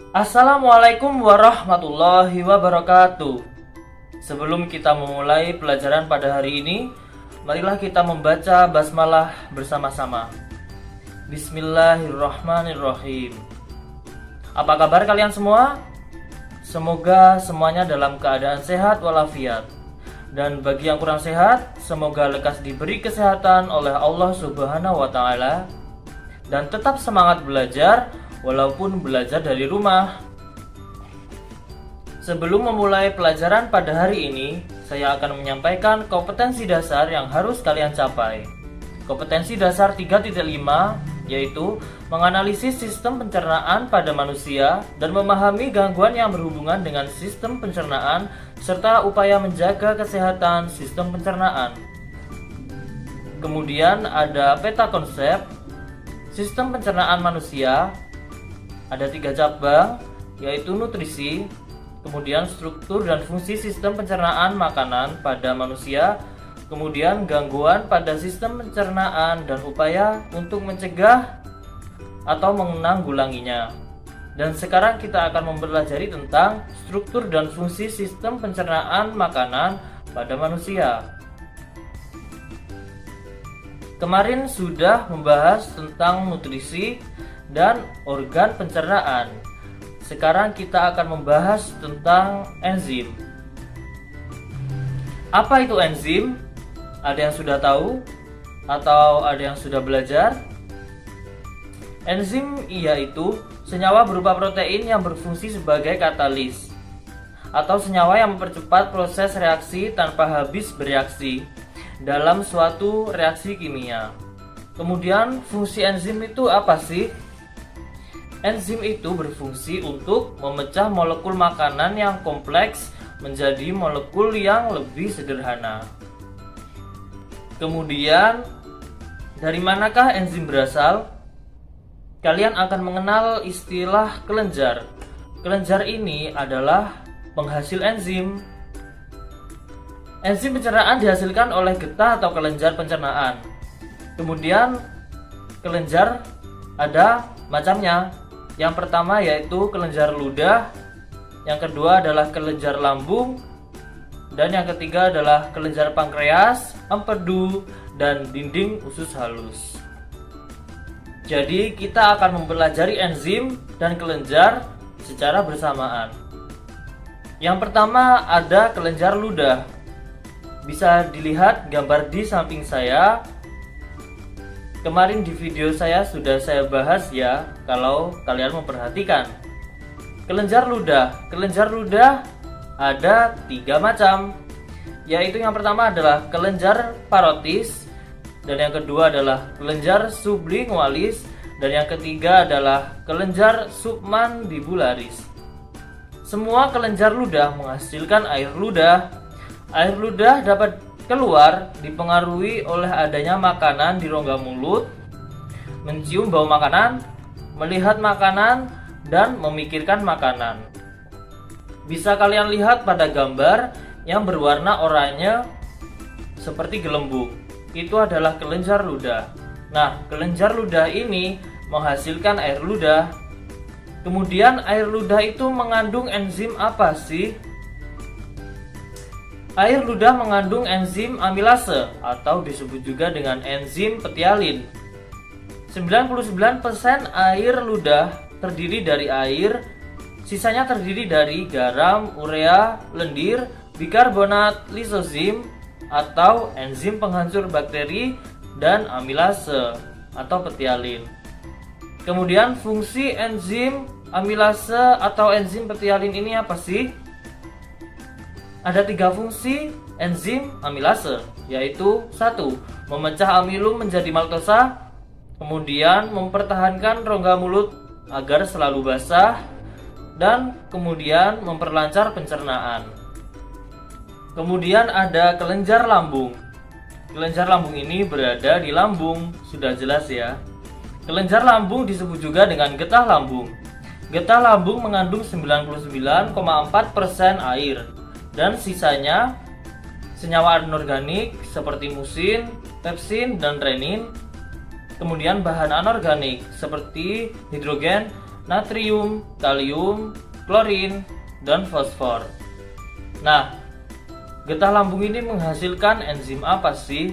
Assalamualaikum warahmatullahi wabarakatuh. Sebelum kita memulai pelajaran pada hari ini, marilah kita membaca basmalah bersama-sama. Bismillahirrahmanirrahim. Apa kabar kalian semua? Semoga semuanya dalam keadaan sehat walafiat. Dan bagi yang kurang sehat, semoga lekas diberi kesehatan oleh Allah Subhanahu wa Ta'ala. Dan tetap semangat belajar walaupun belajar dari rumah. Sebelum memulai pelajaran pada hari ini, saya akan menyampaikan kompetensi dasar yang harus kalian capai. Kompetensi dasar 3.5 yaitu menganalisis sistem pencernaan pada manusia dan memahami gangguan yang berhubungan dengan sistem pencernaan serta upaya menjaga kesehatan sistem pencernaan. Kemudian ada peta konsep sistem pencernaan manusia. Ada 3 cabang, yaitu nutrisi, kemudian struktur dan fungsi sistem pencernaan makanan pada manusia, kemudian gangguan pada sistem pencernaan dan upaya untuk mencegah atau menanggulanginya. Dan sekarang kita akan mempelajari tentang struktur dan fungsi sistem pencernaan makanan pada manusia. Kemarin sudah membahas tentang nutrisi dan organ pencernaan. Sekarang kita akan membahas tentang enzim. Apa itu enzim? Ada yang sudah tahu atau ada yang sudah belajar? Enzim yaitu senyawa berupa protein yang berfungsi sebagai katalis atau senyawa yang mempercepat proses reaksi tanpa habis bereaksi dalam suatu reaksi kimia. Kemudian fungsi enzim itu apa sih? Enzim itu berfungsi untuk memecah molekul makanan yang kompleks menjadi molekul yang lebih sederhana. Kemudian, dari manakah enzim berasal? Kalian akan mengenal istilah kelenjar. Kelenjar ini adalah penghasil enzim. Enzim pencernaan dihasilkan oleh getah atau kelenjar pencernaan. Kemudian, kelenjar ada macamnya. Yang pertama yaitu kelenjar ludah, yang kedua adalah kelenjar lambung, dan yang ketiga adalah kelenjar pankreas, empedu, dan dinding usus halus. Jadi kita akan mempelajari enzim dan kelenjar secara bersamaan. Yang pertama ada kelenjar ludah. Bisa dilihat gambar di samping saya. Kemarin di video saya sudah saya bahas ya, kalau kalian memperhatikan. Kelenjar ludah ada 3 macam, yaitu yang pertama adalah kelenjar parotis, dan yang kedua adalah kelenjar sublingualis, dan yang ketiga adalah kelenjar submandibularis. Semua kelenjar ludah menghasilkan air ludah. Air ludah dapat keluar dipengaruhi oleh adanya makanan di rongga mulut, mencium bau makanan, melihat makanan, dan memikirkan makanan. Bisa kalian lihat pada gambar yang berwarna oranye seperti gelembung. Itu adalah kelenjar ludah. Nah, kelenjar ludah ini menghasilkan air ludah. Kemudian air ludah itu mengandung enzim apa sih? Air ludah mengandung enzim amilase atau disebut juga dengan enzim petialin. 99% air ludah terdiri dari air, sisanya terdiri dari garam, urea, lendir, bikarbonat, lisozim atau enzim penghancur bakteri, dan amilase atau petialin. Kemudian fungsi enzim amilase atau enzim petialin ini apa sih? Ada 3 fungsi enzim amilase, yaitu 1. Memecah amilum menjadi maltosa, kemudian mempertahankan rongga mulut agar selalu basah, dan kemudian memperlancar pencernaan. Kemudian ada kelenjar lambung. Kelenjar lambung ini berada di lambung, sudah jelas ya. Kelenjar lambung disebut juga dengan getah lambung. Getah lambung mengandung 99,4% air, dan sisanya senyawa anorganik seperti musin, pepsin, dan renin. Kemudian bahan anorganik seperti hidrogen, natrium, kalium, klorin, dan fosfor. Nah, getah lambung ini menghasilkan enzim apa sih?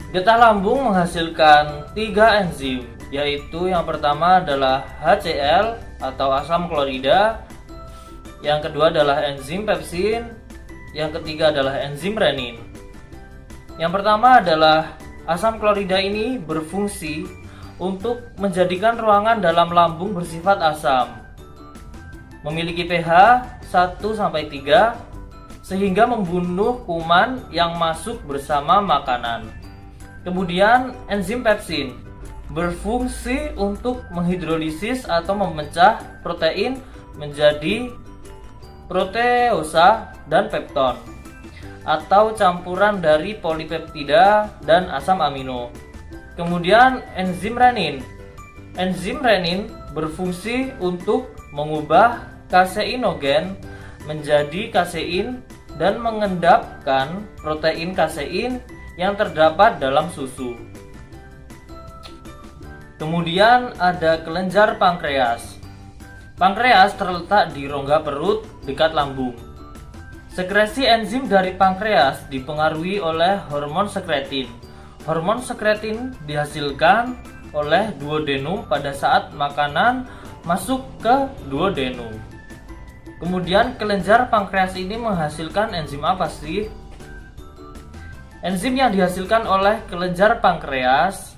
Getah lambung menghasilkan 3 enzim, yaitu yang pertama adalah HCl atau asam klorida, yang kedua adalah enzim pepsin, yang ketiga adalah enzim renin. Yang pertama adalah asam klorida ini berfungsi untuk menjadikan ruangan dalam lambung bersifat asam, memiliki pH 1-3, sehingga membunuh kuman yang masuk bersama makanan. Kemudian enzim pepsin berfungsi untuk menghidrolisis atau memecah protein menjadi proteosa dan pepton, atau campuran dari polipeptida dan asam amino. Kemudian enzim renin. Enzim renin berfungsi untuk mengubah kaseinogen menjadi kasein dan mengendapkan protein kasein yang terdapat dalam susu. Kemudian ada kelenjar pankreas. Pankreas terletak di rongga perut dekat lambung. Sekresi enzim dari pankreas dipengaruhi oleh hormon sekretin. Hormon sekretin dihasilkan oleh duodenum pada saat makanan masuk ke duodenum. Kemudian kelenjar pankreas ini menghasilkan enzim apa sih? Enzim yang dihasilkan oleh kelenjar pankreas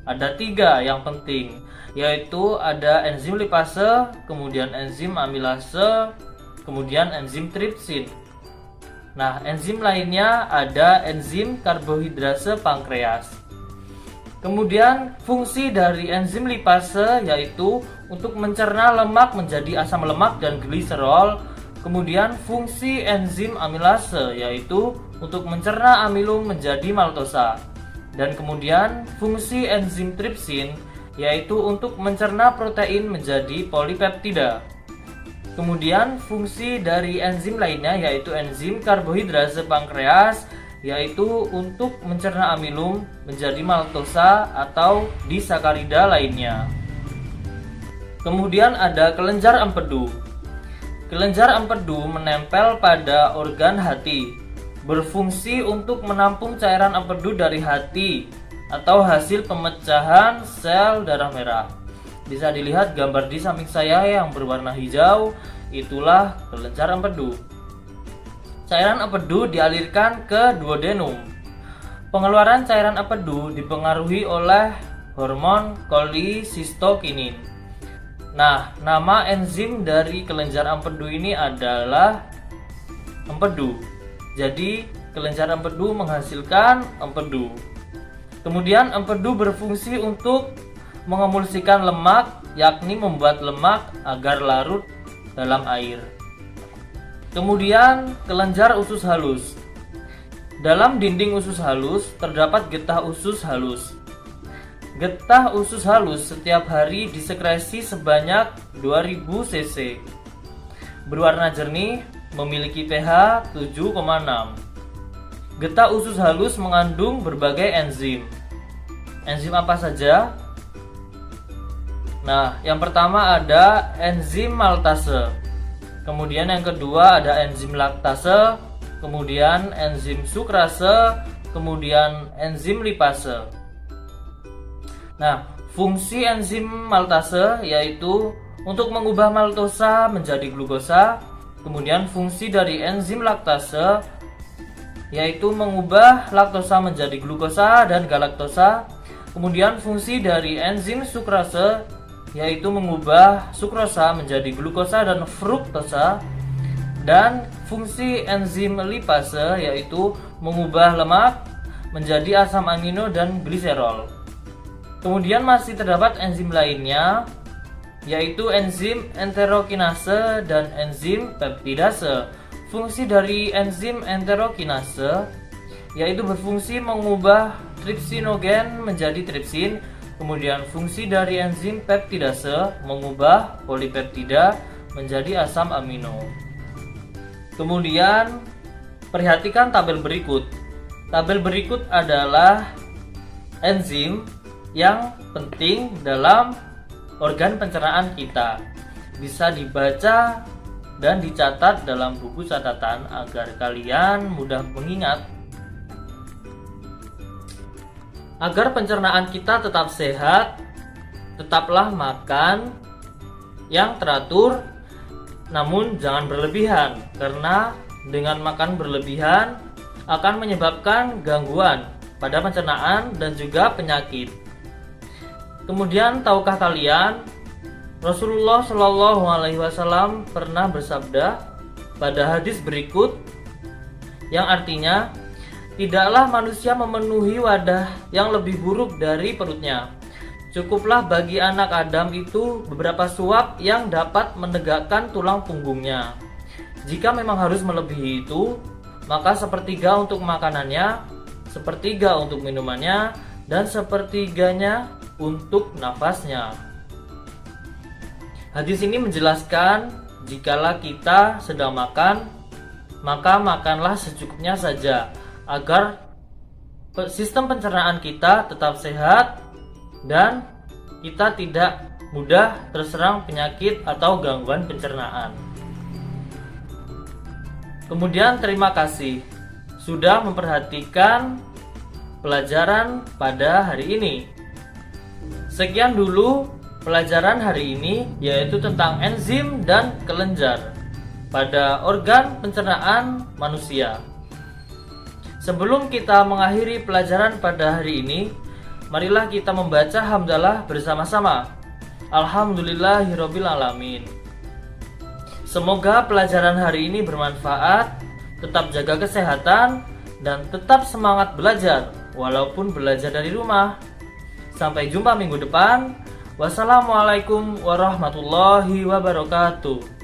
ada 3 yang penting, yaitu ada enzim lipase, kemudian enzim amilase, kemudian enzim tripsin. Nah, enzim lainnya ada enzim karbohidrase pankreas. Kemudian fungsi dari enzim lipase yaitu untuk mencerna lemak menjadi asam lemak dan gliserol. Kemudian fungsi enzim amilase yaitu untuk mencerna amilum menjadi maltosa. Dan kemudian fungsi enzim tripsin yaitu untuk mencerna protein menjadi polipeptida. Kemudian fungsi dari enzim lainnya yaitu enzim karbohidrase pankreas yaitu untuk mencerna amilum menjadi maltosa atau disakarida lainnya. Kemudian ada kelenjar empedu. Kelenjar empedu menempel pada organ hati, berfungsi untuk menampung cairan empedu dari hati atau hasil pemecahan sel darah merah. Bisa dilihat gambar di samping saya yang berwarna hijau, itulah kelenjar empedu. Cairan empedu dialirkan ke duodenum. Pengeluaran cairan empedu dipengaruhi oleh hormon kolisistokinin. Nah, nama enzim dari kelenjar empedu ini adalah empedu. Jadi, kelenjar empedu menghasilkan empedu. Kemudian empedu berfungsi untuk mengemulsikan lemak, yakni membuat lemak agar larut dalam air. Kemudian kelenjar usus halus. Dalam dinding usus halus terdapat getah usus halus. Getah usus halus setiap hari disekresi sebanyak 2000 cc. Berwarna jernih, memiliki pH 7,6. Getah usus halus mengandung berbagai enzim. Enzim apa saja? Nah, yang pertama ada enzim maltase. Kemudian yang kedua ada enzim laktase, kemudian enzim sukrase, kemudian enzim lipase. Nah, fungsi enzim maltase yaitu untuk mengubah maltosa menjadi glukosa. Kemudian fungsi dari enzim laktase yaitu mengubah laktosa menjadi glukosa dan galaktosa. Kemudian fungsi dari enzim sukrase yaitu mengubah sukrosa menjadi glukosa dan fruktosa. Dan fungsi enzim lipase yaitu mengubah lemak menjadi asam amino dan gliserol. Kemudian masih terdapat enzim lainnya yaitu enzim enterokinase dan enzim peptidase. Fungsi dari enzim enterokinase yaitu berfungsi mengubah tripsinogen menjadi tripsin. Kemudian fungsi dari enzim peptidase mengubah polipeptida menjadi asam amino. Kemudian perhatikan tabel berikut. Tabel berikut adalah enzim yang penting dalam organ pencernaan kita. Bisa dibaca dan dicatat dalam buku catatan agar kalian mudah mengingat. Agar pencernaan kita tetap sehat, tetaplah makan yang teratur, namun jangan berlebihan, karena dengan makan berlebihan akan menyebabkan gangguan pada pencernaan dan juga penyakit. Kemudian, tahukah kalian Rasulullah Shallallahu Alaihi Wasallam pernah bersabda pada hadis berikut, yang artinya, tidaklah manusia memenuhi wadah yang lebih buruk dari perutnya. Cukuplah bagi anak Adam itu beberapa suap yang dapat menegakkan tulang punggungnya. Jika memang harus melebihi itu, maka sepertiga untuk makanannya, sepertiga untuk minumannya, dan sepertiganya untuk nafasnya. Hadis ini menjelaskan, jikalau kita sedang makan, maka makanlah secukupnya saja, agar sistem pencernaan kita tetap sehat dan kita tidak mudah terserang penyakit atau gangguan pencernaan. Kemudian, terima kasih sudah memperhatikan pelajaran pada hari ini. Sekian dulu pelajaran hari ini, yaitu tentang enzim dan kelenjar pada organ pencernaan manusia. Sebelum kita mengakhiri pelajaran pada hari ini, marilah kita membaca hamdalah bersama-sama. Alhamdulillahirabbil alamin. Semoga pelajaran hari ini bermanfaat. Tetap jaga kesehatan dan tetap semangat belajar, walaupun belajar dari rumah. Sampai jumpa minggu depan. Wassalamualaikum warahmatullahi wabarakatuh.